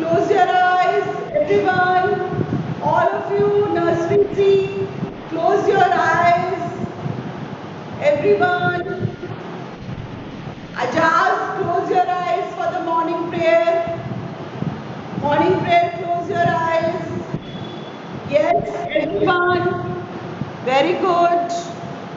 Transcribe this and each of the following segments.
Close your eyes, everyone. All of you, nursery C, close your eyes. Everyone. Ajaz, close your eyes for the morning prayer. Morning prayer, close your eyes. Yes, everyone. Very good.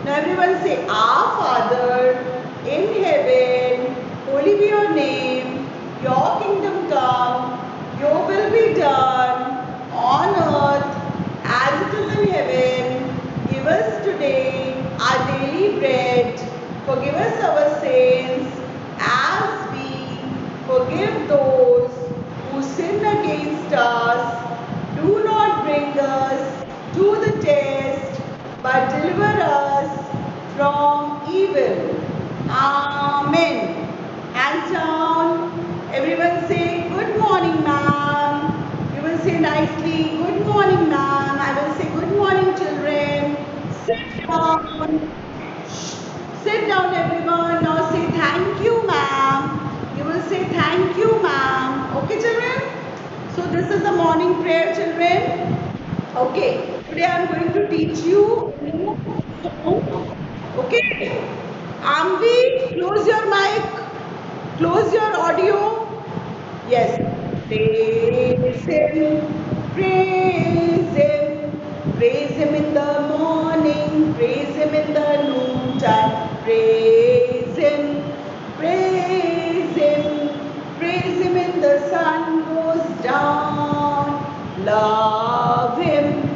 Now everyone say, Our Father in heaven, holy be your name, your kingdom come, your will be done on earth as it is in heaven. Give us today our daily bread. Forgive us our sins as we forgive those who sin against us. Do not bring us to the test, but deliver us from evil. Amen. Hands down. Everyone say, Good morning, ma'am. You will say nicely, Good morning, ma'am. I will say, Good morning, children. Sit down. Sit down, everyone. Now say, Thank you, ma'am. You will say, Thank you, ma'am. Okay, children? So, this is the morning prayer, children. Okay, today I am going to teach you a new song. Okay, Amvi, close your mic, close your audio. Yes, praise Him in the morning, praise Him in the noontime, praise Him, praise Him in the sun goes down. Love Him,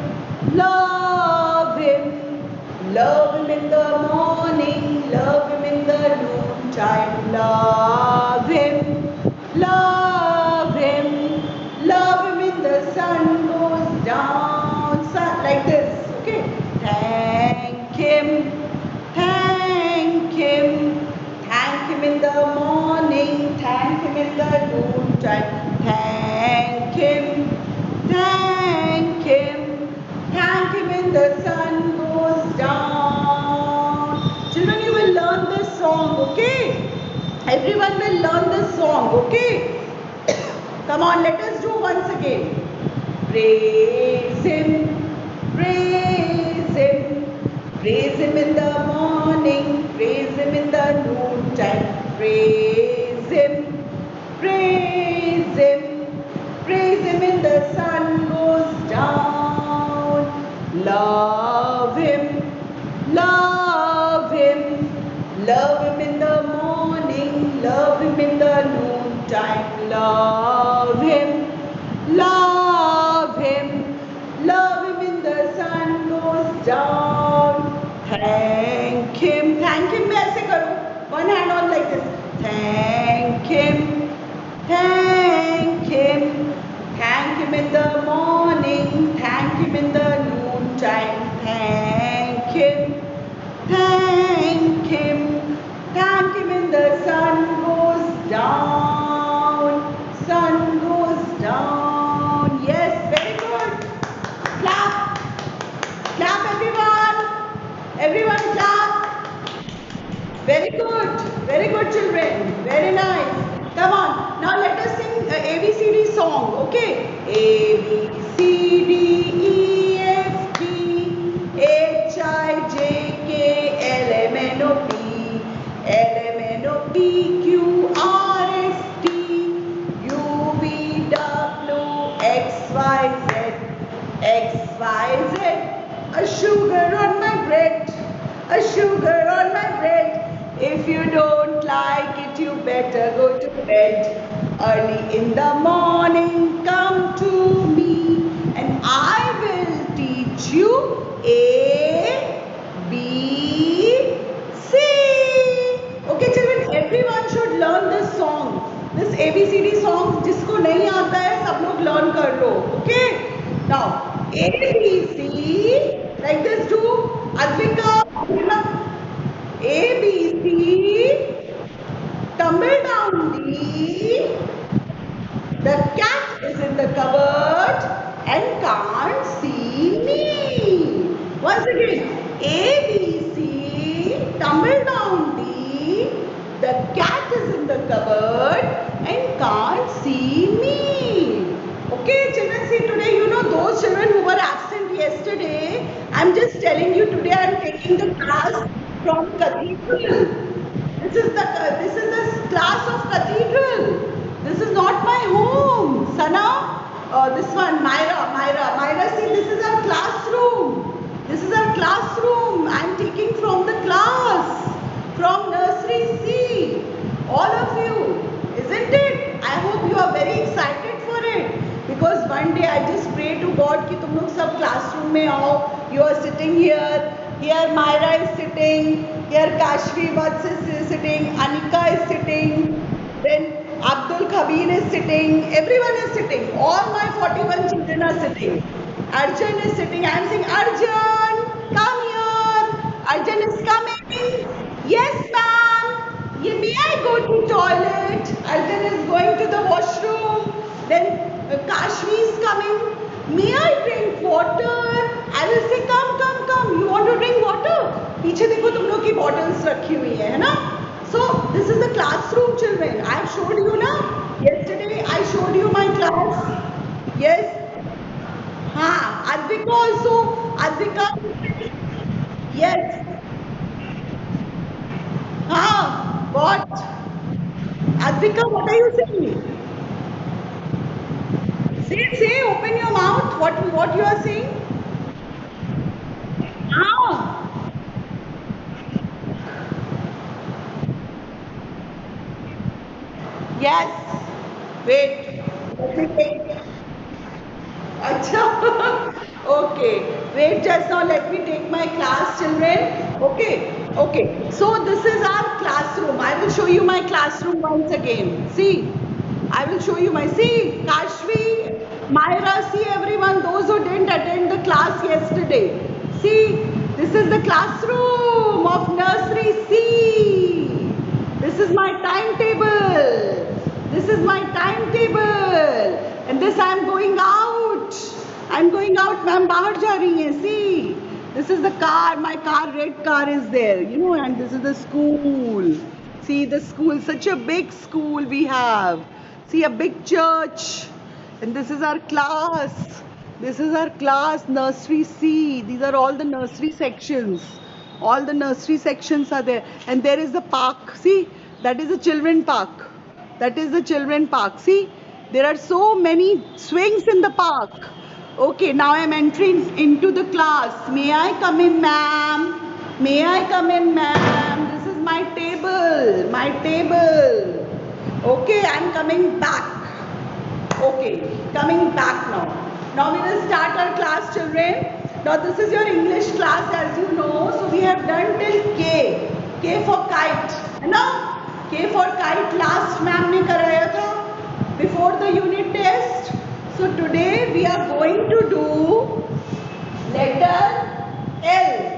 love Him, love Him in the morning, love Him in the noontime, love Him, love Him, love Him in the sun goes down, sun, like this, okay? Thank Him, thank Him, thank Him in the morning, thank Him in the noontime, thank Him, thank Him, thank Him in the sun goes down. Children, you will learn this song, okay? Everyone will learn this song, okay? Come on, let us do once again. Praise Him, praise Him, praise Him in the morning, praise Him in the noontime, praise Him, praise Him, praise Him in the sun goes down. Love Him, love Him, love Him in the morning, love Him in the noontime, love Him, love Him, love Him in the sun goes down. Thank Him, मैं ऐसे करूँ, one hand on like this. Thank Him, thank Him, thank Him in the morning, thank Him in the noontime, thank Him, thank Him, thank Him in the sun goes down, sun goes down. Yes, very good. Clap, clap everyone clap. Very good children, very nice. Come on, now let us sing ABCD song, okay? A, B, C, D, E, F, G, H, I, J, K, L, M, N, O, P, L, M, N, O, P, Q, R, S, T, U, V, W, X, Y, Z, X, Y, Z. A sugar on my bread, a sugar on my bread. If you don't like it, you better go to bed. Early in the morning, come to me, and I will teach you A, B, C. Okay, children, everyone should learn this song. This ABCD song, जिसको नहीं आता है, सब लोग learn कर लो. Okay? Now, A, B, C. Like this too. Advika, A, B, C. Tumble down D. The cat is in the cupboard and can't see me. Once again, A, B, C. Tumble down D. The cat is in the cupboard and can't see me. just telling you today I am taking the class from Cathedral. This is the class of Cathedral. This is not my home. Sana, this one, Myra, see, this is our classroom. This is our classroom. I am taking from the class, from nursery C. All of you, isn't it? I hope you are very excited for it. Because one day I just pray to God कि तुम लोग सब classroom में आओ. You are sitting here. Here Myra is sitting. Here Kashvi Vats is sitting. Anika is sitting. Then Abdul Khabir is sitting. Everyone is sitting. All my 41 children are sitting. Arjun is sitting. I am saying, Arjun, come here. Arjun is coming. Yes, ma'am. May I go to toilet? Arjun is going to the washroom. Then Kashvi is coming. May I drink water? I will say, come. You want to drink water? पीछे देखो तुम लोग की bottles रखी हुई है ना? So this is the classroom, children. I have showed you ना? Yesterday I showed you my class. Yes. हाँ, Advika also. Advika. Yes. हाँ. What? Advika, what are you saying? Say, open your mouth. What you are saying? Ah. Yes. Wait. Let me take. Acha. Okay. Wait just now. Let me take my class, children. Okay. So this is our classroom. I will show you my classroom once again. See. I will show you see, Kashvi, Myra, see everyone, those who didn't attend the class yesterday. See, this is the classroom of nursery C. This is my timetable. And this I am going out. Ma'am, bahar ja rahi hai. See, this is the car. My car, red car is there. And this is the school. See the school, such a big school we have. See, a big church. And this is our class. Nursery C. These are all the nursery sections. All the nursery sections are there. And there is the park. See, that is the children park. See, there are so many swings in the park. Okay, now I am entering into the class. May I come in, ma'am? This is my table. Okay, I am coming back. Coming back now. Now we will start our class, children. Now this is your English class, as you know. So we have done till K. K for kite. K for kite last ma'am ne karaya tha before the unit test. So today we are going to do letter L.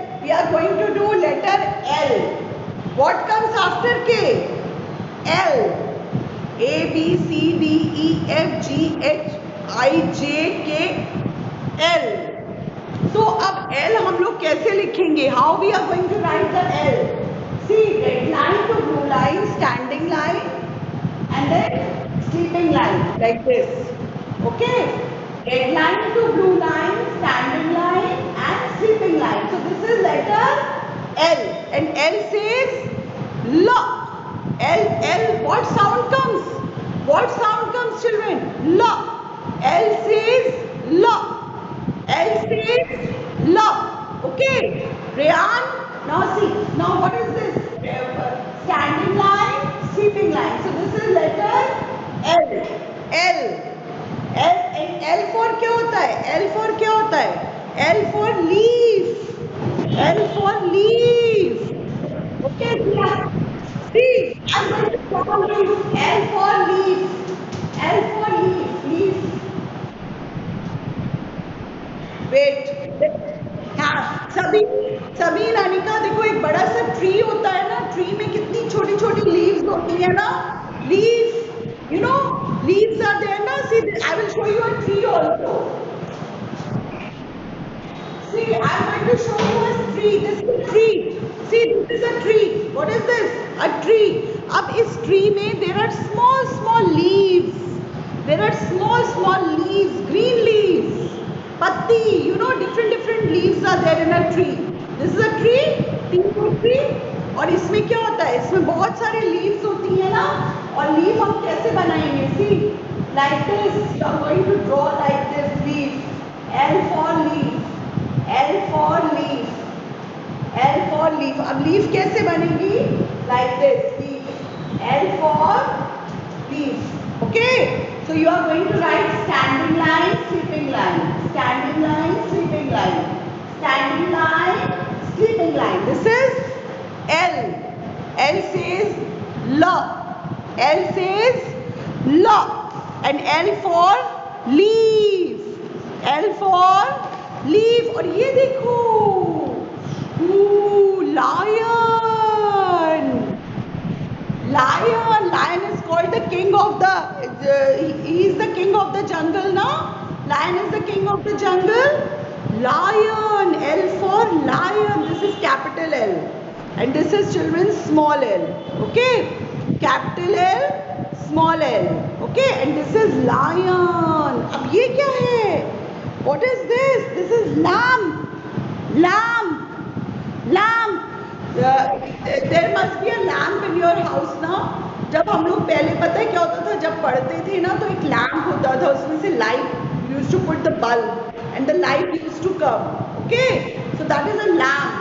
What comes after K? L. A, B, C, D, E, F, G, H, I, J, K, L. So अब L हम लोग कैसे लिखेंगे? How we are going to write the L? See, red line to blue line, standing line, and then sleeping line, like this. Okay? Red line to blue line, standing line, and sleeping line. So this is letter L, and L says L. L, what sound comes? Children? L. L says L. Okay? Rayan, now see. Now what is this? Standing line, sleeping line. So this is letter L. And L for क्या होता है? L for leaf. Okay? See, I'm going to call you L for leaf. Leaf. Wait. हाँ, सभी अनिका देखो एक बड़ा सा tree होता है ना, ट्री में कितनी छोटी छोटी लीव्स होती है ना, leaves are there ना. See, I will show you a tree also. See, I am going to show you a tree. This is a tree. See, this is a tree. What is this? A tree. अब इस tree में there are small leaves. Green leaves. Patti, you know different leaves are there in a tree. This is a tree, tea tree. और इसमें क्या होता है, इसमें बहुत सारे लीव्स होती है ना, और लीव हम कैसे बनाएंगे, सी like this, you are going to draw like this leaf, L for leaf, L for leaf, L for leaf. अब leaf कैसे बनेगी, like this, leaf, L for leaf. Okay, so you are going to write standing line, sleeping line, standing line, sleeping line, standing line, sleeping line. This is L. L says L. L says L. And L for leaf. L for leaf. और ये देखो, lion. Lion is called the king of the. He is the king of the jungle, no? Lion is the king of the jungle. Lion. L for lion. This is capital L. And this is children's small l. Okay, capital L, small l. Okay, and this is lion. अब ये क्या है, what is this? This is lamb. There must be a lamp in your house ना. जब हम लोग पहले, पता है क्या होता था, जब पढ़ते थे ना तो एक लैम्प होता था, उसमें से light used to put the bulb and the light used to come. Okay, so that is a lamp.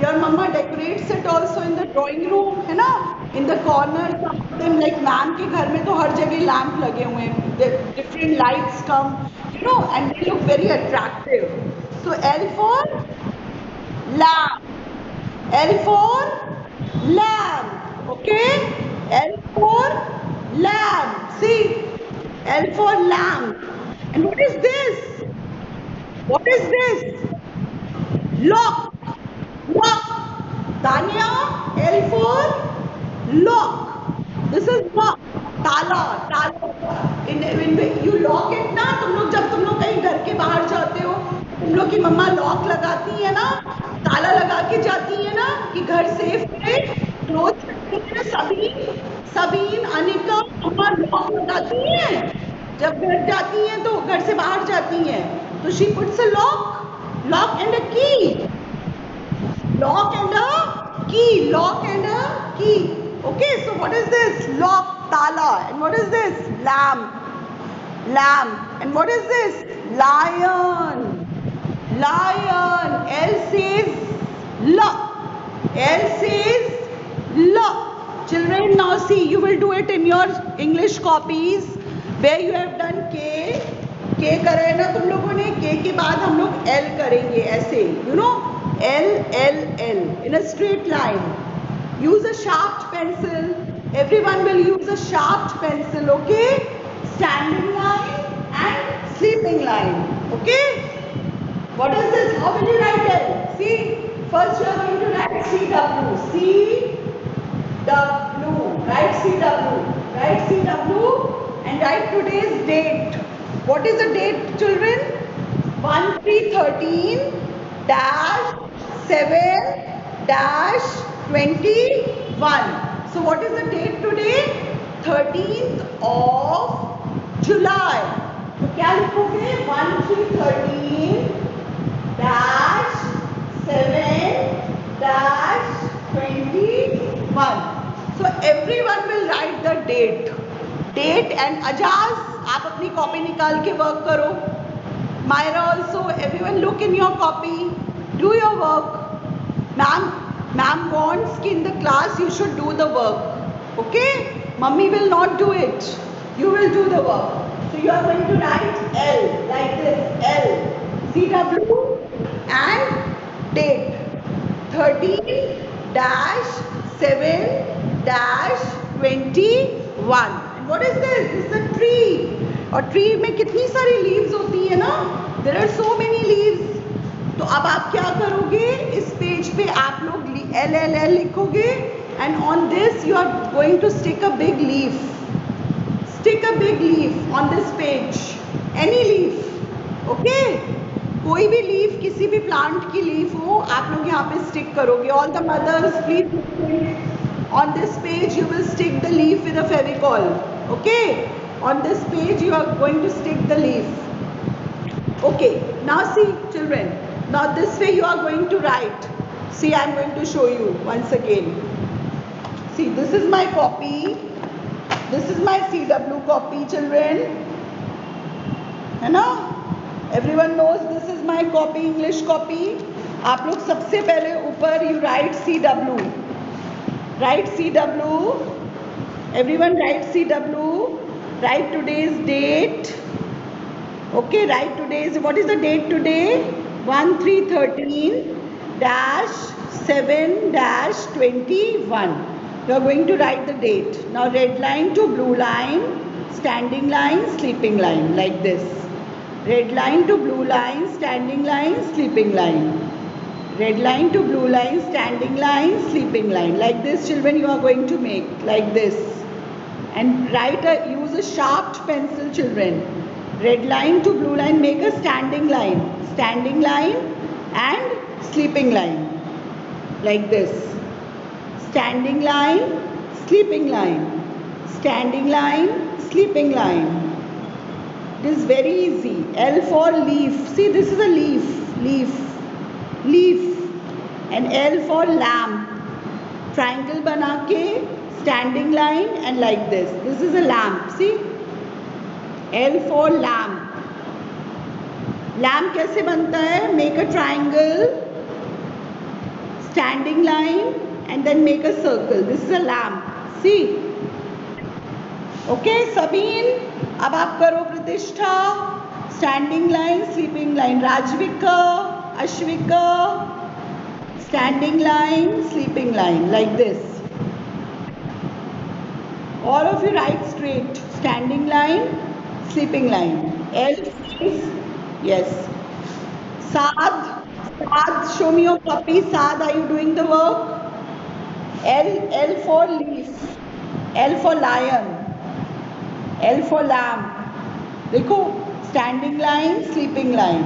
Your mama decorates it also in the drawing room, है ना, in the corner. Some of them, like ma'am के घर में तो हर जगह lamp लगे हुए हैं, different lights come, you know, and they look very attractive. So L for lamp, L for lamp. Okay, L for lamp. See, L for lamp. And what is this? What is this? Lock. Lock. Tanya, L for lock. This is lock. ताला. When you lock it ना, जब तुम लोग कहीं घर के बाहर जाते हो, तुम लोग की मम्मा लॉक लगाती है ना, ताला लगा के जाती है ना, कि घर सेफ है, क्लोज सबीन, अनिका, मम्मा लॉक लगाती है, जब घर जाती हैं तो घर से बाहर जाती हैं, तो she puts a lock and a key. Lock and a key. Lock and a key. Okay, so what is this? Lock, tala. And what is this? Lamp. And what is this? Lion. L says L. L says L. Children, now see, you will do it in your English copies where you have done K. K करा है ना तुम लोगों ने, K के बाद हम लोग L करेंगे ऐसे, you know, L in a straight line. Use a sharp pencil. Everyone will use a sharp pencil. Okay, standing line and sleeping line. Okay, what is this? How will you write L? See, first you are going to write CW. Write CW and write today's date. What is the date, children? 1/3/13 -7-21. So what is the date today? 13th of July. तो क्या लिखोगे? 1/3/13 -7-21. So everyone will write the date. And Ajaz, आप अपनी copy निकाल के work करो. Myra also, everyone look in your copy. Do your work. Ma'am wants कि in the class you should do the work. Okay? Mummy will not do it. You will do the work. So you are going to write L like this. L, CW and date. 13-7-21. And what is this? This is a tree. और tree में कितनी सारी leaves होती है ना? There are so many leaves. तो अब आप क्या करोगे? इस पेज पे आप लोग L लिखोगे and on this you are going to stick a big leaf. Stick a big leaf on this page. Any leaf. Okay? कोई भी लीफ, किसी भी प्लांट की लीफ हो, आप लोग यहाँ पे स्टिक करोगे. All the mothers, please on this page you will stick the leaf with a Fevicol. Okay? On this page you are going to stick the leaf. Okay, now see children, now this way you are going to write. See, I am going to show you once again. See, this is my copy. This is my CW copy children. है ना? Everyone knows this is my copy, English copy. आप लोग सबसे पहले ऊपर you write CW. Write CW. Everyone write CW. Write today's date. Okay, write today's, what is the date today? 1/3/13-7-21. You are going to write the date. Now red line to blue line, standing line, sleeping line, like this. Red line to blue line, standing line, sleeping line. Red line to blue line, standing line, sleeping line. Like this children you are going to make, like this. And use a sharp pencil children. Red line to blue line, make a standing line and sleeping line, like this. Standing line, sleeping line, standing line, sleeping line. It is very easy. L for leaf. See, this is a leaf. And L for lamp. Triangle bana ke, standing line and like this. This is a lamp. See? L for lamp. Lamp कैसे बनता है? Make a triangle, standing line and then make a circle. This is a lamp. See? Okay, Sabeen. अब आप करो प्रतिष्ठा. Standing line, sleeping line. Rajvika, Ashvika. Standing line, sleeping line. Like this. All of you write straight. Standing line, sleeping line. L is, yes. Saad, show me your copy. Saad, are you doing the work? L for leaf. L for lion. L for lamp. देखो, standing line, sleeping line.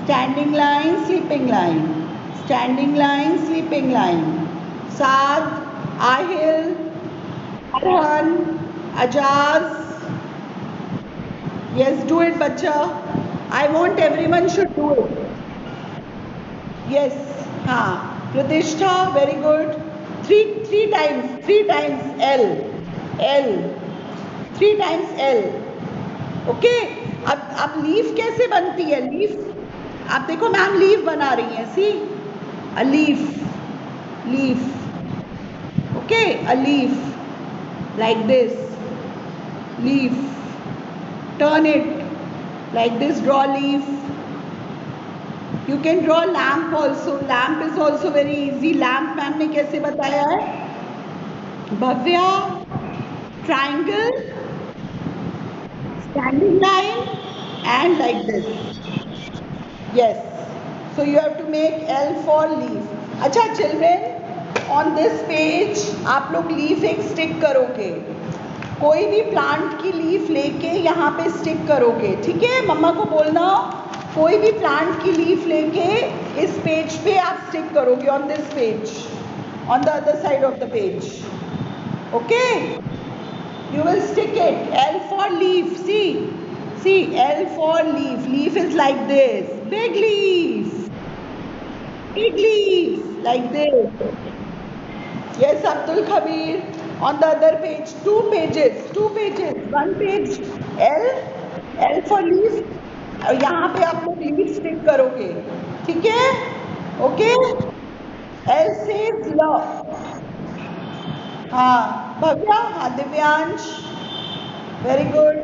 Standing line, sleeping line. Standing line, sleeping line. Saad, Ahil, Arhan, Ajaz. Yes, do it, bacha. I want everyone should do it. Yes, Pratishtha, very good. Three times L. 3 times L. Okay. अब leaf कैसे बनती है? Leaf, आप देखो ma'am leaf बना रही हैं. सी, a leaf. Okay, a leaf like this. Leaf. Turn it like this. Draw leaf. You can draw lamp also. Lamp is also very easy. Lamp ma'am ने कैसे बताया है? Bhavya, triangle, standing line and like this. Yes. So you have to make L for leaf. अच्छा children, on this page आप लोग leaf एक stick करोगे. कोई भी प्लांट की लीफ लेके यहाँ पे स्टिक करोगे. ठीक है, मम्मा को बोलना कोई भी प्लांट की लीफ लेके इस पेज पे आप स्टिक करोगे. On this page, on the other side of the page. Okay, you will stick it. L for leaf. See, L for leaf. Leaf is like this. Big leaf, like this. Yes, Abdul Khabir. On the other page, two pages. One page L for leaf. और यहाँ पे आप लोग leaf stick करोगे. ठीक है? Okay. L says love. Bhavya, Divyansh, very good.